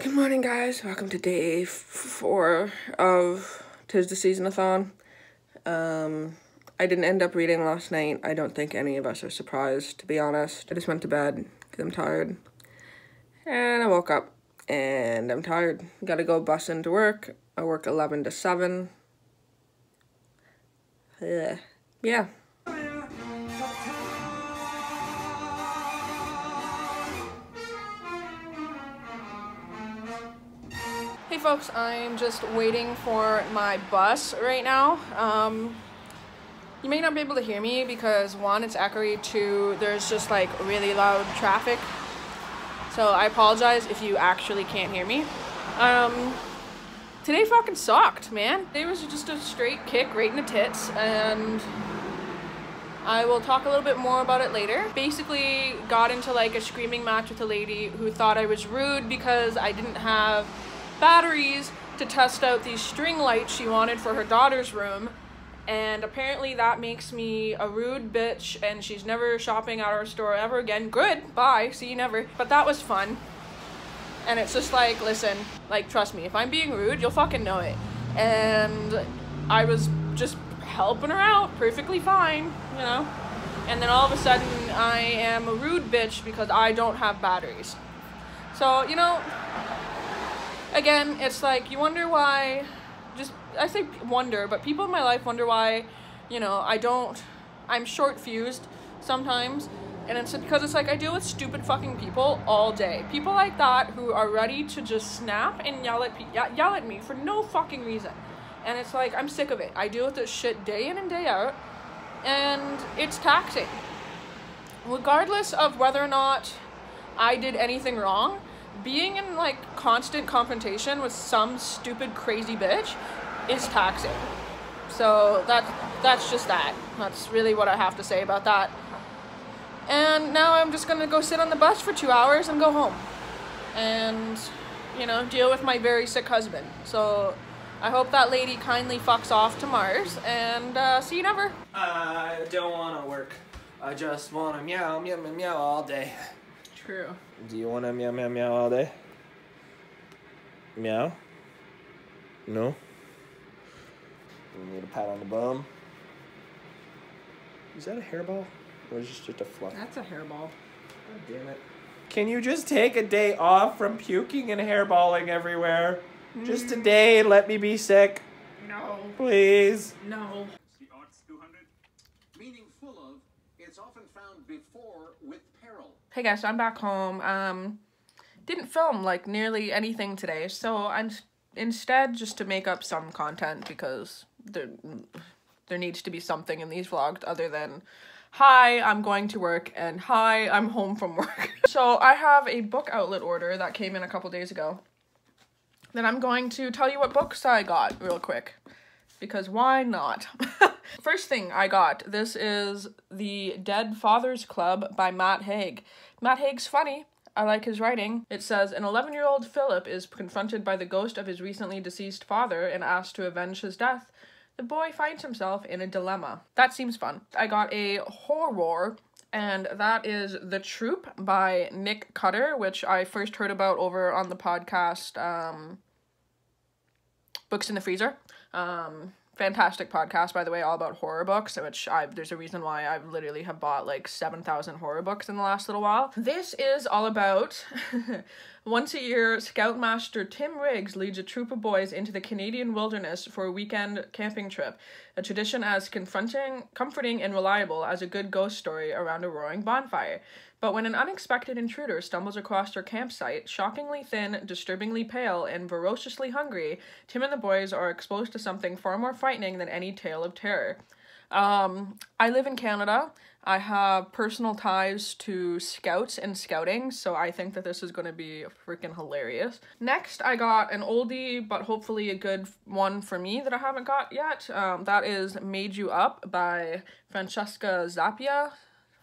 Good morning, guys. Welcome to day 4 of Tis-The-Season-A-Thon. I didn't end up reading last night. I don't think any of us are surprised, to be honest. I just went to bed because I'm tired. And I woke up and I'm tired. Gotta go bus into work. I work 11 to 7. Yeah. Hey folks, I'm just waiting for my bus right now. You may not be able to hear me because 1, it's echoey, 2, there's just like really loud traffic. So I apologize if you actually can't hear me. Today fucking sucked, man. Today was just a straight kick right in the tits, and I will talk a little bit more about it later. Basically got into like a screaming match with a lady who thought I was rude because I didn't have batteries to test out these string lights she wanted for her daughter's room, and apparently that makes me a rude bitch and she's never shopping at our store ever again. Good, bye, see you never. But that was fun. And it's just like, listen, like, trust me, if I'm being rude, you'll fucking know it. And I was just helping her out perfectly fine, you know? And then all of a sudden I am a rude bitch because I don't have batteries. So, you know, again, it's like, you wonder why, I say wonder, but people in my life wonder why, you know, I'm short fused sometimes, and it's because it's like I deal with stupid fucking people all day. People like that who are ready to just snap and yell at me for no fucking reason. And it's like, I'm sick of it. I deal with this shit day in and day out, and it's taxing. Regardless of whether or not I did anything wrong, being in like constant confrontation with some stupid crazy bitch is taxing. So that's just that. That's really what I have to say about that. And now I'm just gonna go sit on the bus for 2 hours and go home and, you know, deal with my very sick husband. So I hope that lady kindly fucks off to Mars, and see you never. I don't want to work. I just want to meow, meow, meow, meow all day. True. Do you want to meow, meow, meow all day? Meow? No? You need a pat on the bum? Is that a hairball? Or is this just a fluff? That's a hairball. God damn it. Can you just take a day off from puking and hairballing everywhere? Just a day and let me be sick? No. Please? No. The odds 200, meaning full of, it's often found before with peril. Hey guys, so I'm back home. Didn't film like nearly anything today, so I'm instead just to make up some content because there needs to be something in these vlogs other than, hi, I'm going to work, and hi, I'm home from work. So I have a book outlet order that came in a couple days ago. Then I'm going to tell you what books I got real quick, because why not? First thing I got, this is The Dead Fathers Club by Matt Haig. Matt Haig's funny. I like his writing. It says, an 11-year-old Philip is confronted by the ghost of his recently deceased father and asked to avenge his death. The boy finds himself in a dilemma. That seems fun. I got a horror, and that is The Troop by Nick Cutter, which I first heard about over on the podcast Books in the Freezer. Fantastic podcast, by the way, all about horror books, which there's a reason why I literally have bought like 7,000 horror books in the last little while. This is all about once a year, Scoutmaster Tim Riggs leads a troop of boys into the Canadian wilderness for a weekend camping trip, a tradition as comforting and reliable as a good ghost story around a roaring bonfire. But when an unexpected intruder stumbles across their campsite, shockingly thin, disturbingly pale, and ferociously hungry, Tim and the boys are exposed to something far more frightening than any tale of terror. I live in Canada. I have personal ties to scouts and scouting, so I think that this is going to be freaking hilarious. Next, I got an oldie, but hopefully a good one for me that I haven't got yet. That is Made You Up by Francesca Zappia.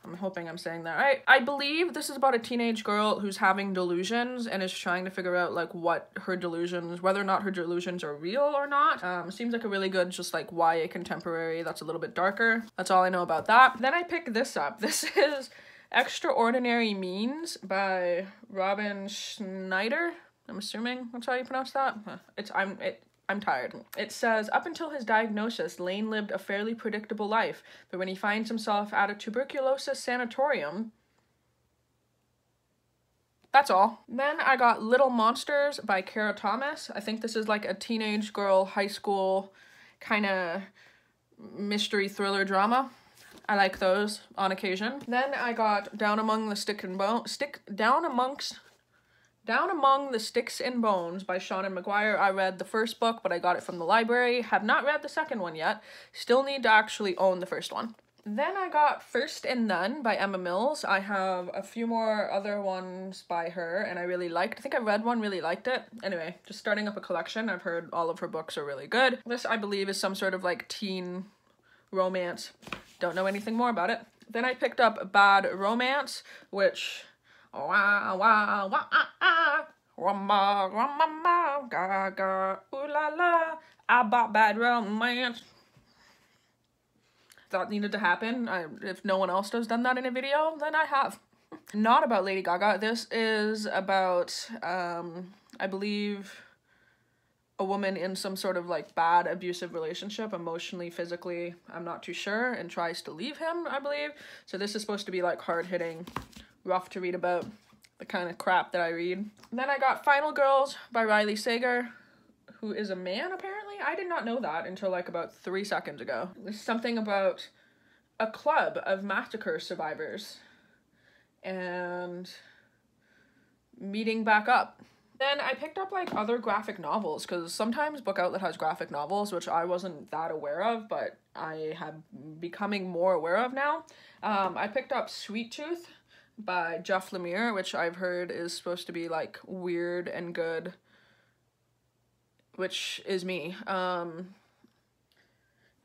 I'm hoping I'm saying that right. I believe this is about a teenage girl who's having delusions and is trying to figure out like what her delusions, whether or not her delusions are real or not. Seems like a really good just like YA contemporary that's a little bit darker. That's all I know about that. Then I picked this up. This is Extraordinary Means by Robin Schneider. I'm assuming that's how you pronounce that. I'm tired. It says, up until his diagnosis, Lane lived a fairly predictable life, but when he finds himself at a tuberculosis sanatorium, that's all. Then I got Little Monsters by Kara Thomas. I think this is like a teenage girl, high school kind of mystery thriller drama. I like those on occasion. Then I got Down Among the Sticks and Bones by Seanan McGuire. I read the first book, but I got it from the library. Have not read the second one yet. Still need to actually own the first one. Then I got First and None by Emma Mills. I have a few more other ones by her, and I really liked. I think I read one, really liked it. Anyway, just starting up a collection. I've heard all of her books are really good. This, I believe, is some sort of like teen romance. Don't know anything more about it. Then I picked up Bad Romance, which... I bought Bad Romance. That needed to happen. If no one else has done that in a video, then I have. Not about Lady Gaga. This is about, I believe, a woman in some sort of like bad abusive relationship, emotionally, physically, I'm not too sure, and tries to leave him, I believe. So this is supposed to be like hard-hitting, rough to read about, the kind of crap that I read. And then I got Final Girls by Riley Sager, who is a man, apparently. I did not know that until like about 3 seconds ago. There's something about a club of massacre survivors and meeting back up. Then I picked up like other graphic novels, because sometimes Book Outlet has graphic novels, which I wasn't that aware of, but I have becoming more aware of now. I picked up Sweet Tooth by Jeff Lemire, which I've heard is supposed to be like weird and good, which is me.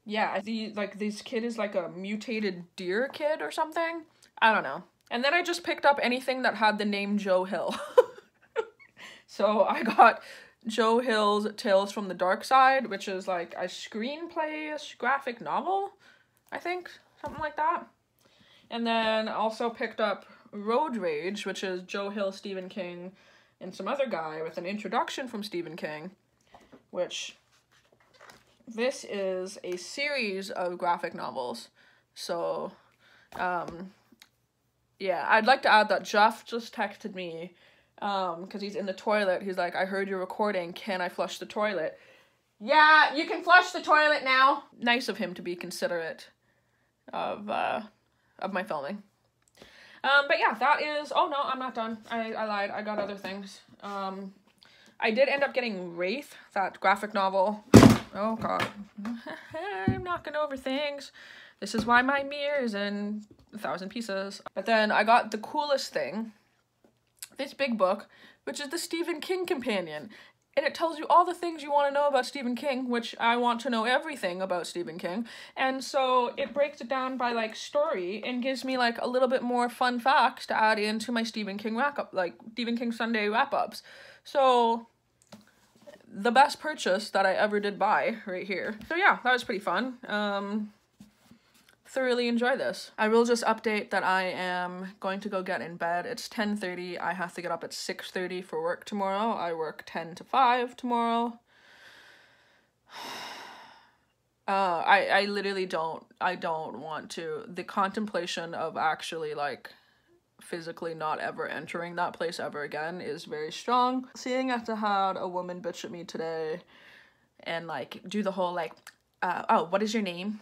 Yeah, this kid is like a mutated deer kid or something. I don't know. And then I just picked up anything that had the name Joe Hill. So I got Joe Hill's Tales from the Dark Side, which is like a screenplay-ish graphic novel, I think, something like that. And then also picked up Road Rage, which is Joe Hill, Stephen King, and some other guy with an introduction from Stephen King, which this is a series of graphic novels. So, yeah, I'd like to add that Jeff just texted me, because he's in the toilet. He's like, I heard you're recording. Can I flush the toilet? Yeah, you can flush the toilet now. Nice of him to be considerate of my filming. But yeah, that is... Oh, no, I'm not done. I lied. I got other things. I did end up getting Wraith, that graphic novel. Oh, God. I'm knocking over things. This is why my mirror is in 1,000 pieces. But then I got the coolest thing. This big book, which is the Stephen King Companion. And it tells you all the things you want to know about Stephen King, which I want to know everything about Stephen King. And so it breaks it down by, like, story and gives me, like, a little bit more fun facts to add into my Stephen King wrap-up, like, Stephen King Sunday wrap-ups. So, the best purchase that I ever did buy right here. So yeah, that was pretty fun. Thoroughly enjoy this. I will just update that I am going to go get in bed. It's 10:30. I have to get up at 6:30 for work tomorrow. I work 10 to 5 tomorrow. I literally don't want to. The contemplation of actually like physically not ever entering that place ever again is very strong. Seeing as I had a woman bitch at me today and like do the whole like, oh, what is your name?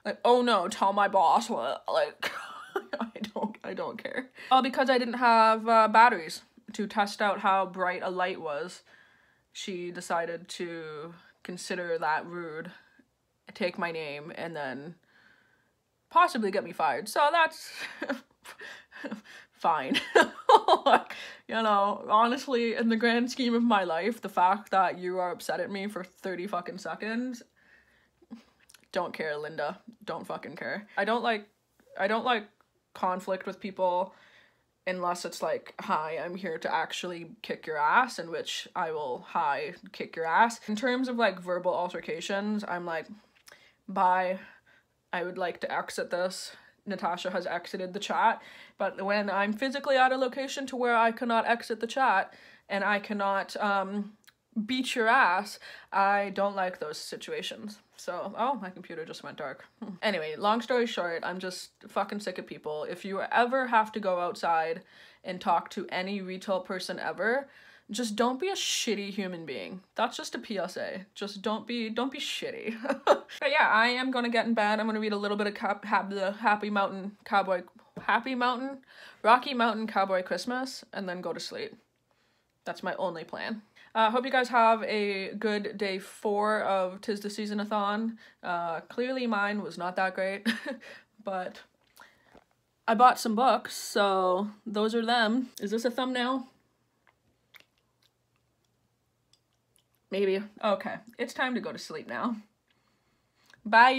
Like, oh no, tell my boss what, like, I don't care. All because I didn't have batteries to test out how bright a light was. She decided to consider that rude, take my name, and then possibly get me fired. So that's fine. Like, you know, honestly, in the grand scheme of my life, the fact that you are upset at me for 30 fucking seconds, don't care, Linda. Don't fucking care. I don't like conflict with people unless it's like, hi, I'm here to actually kick your ass, in which I will, hi, kick your ass. In terms of like verbal altercations, I'm like, bye, I would like to exit this. Natasha has exited the chat, but when I'm physically at a location to where I cannot exit the chat, and I cannot beat your ass, I don't like those situations. So, oh, my computer just went dark. Anyway, long story short, I'm just fucking sick of people. If you ever have to go outside and talk to any retail person ever, just don't be a shitty human being. That's just a PSA. Just don't be shitty. But yeah, I am gonna get in bed. I'm gonna read a little bit of Rocky Mountain Cowboy Christmas, and then go to sleep. That's my only plan. Hope you guys have a good day 4 of Tis-The-Season-A-Thon. Clearly mine was not that great, but I bought some books, so those are them. Is this a thumbnail? Maybe. Okay, it's time to go to sleep now. Bye!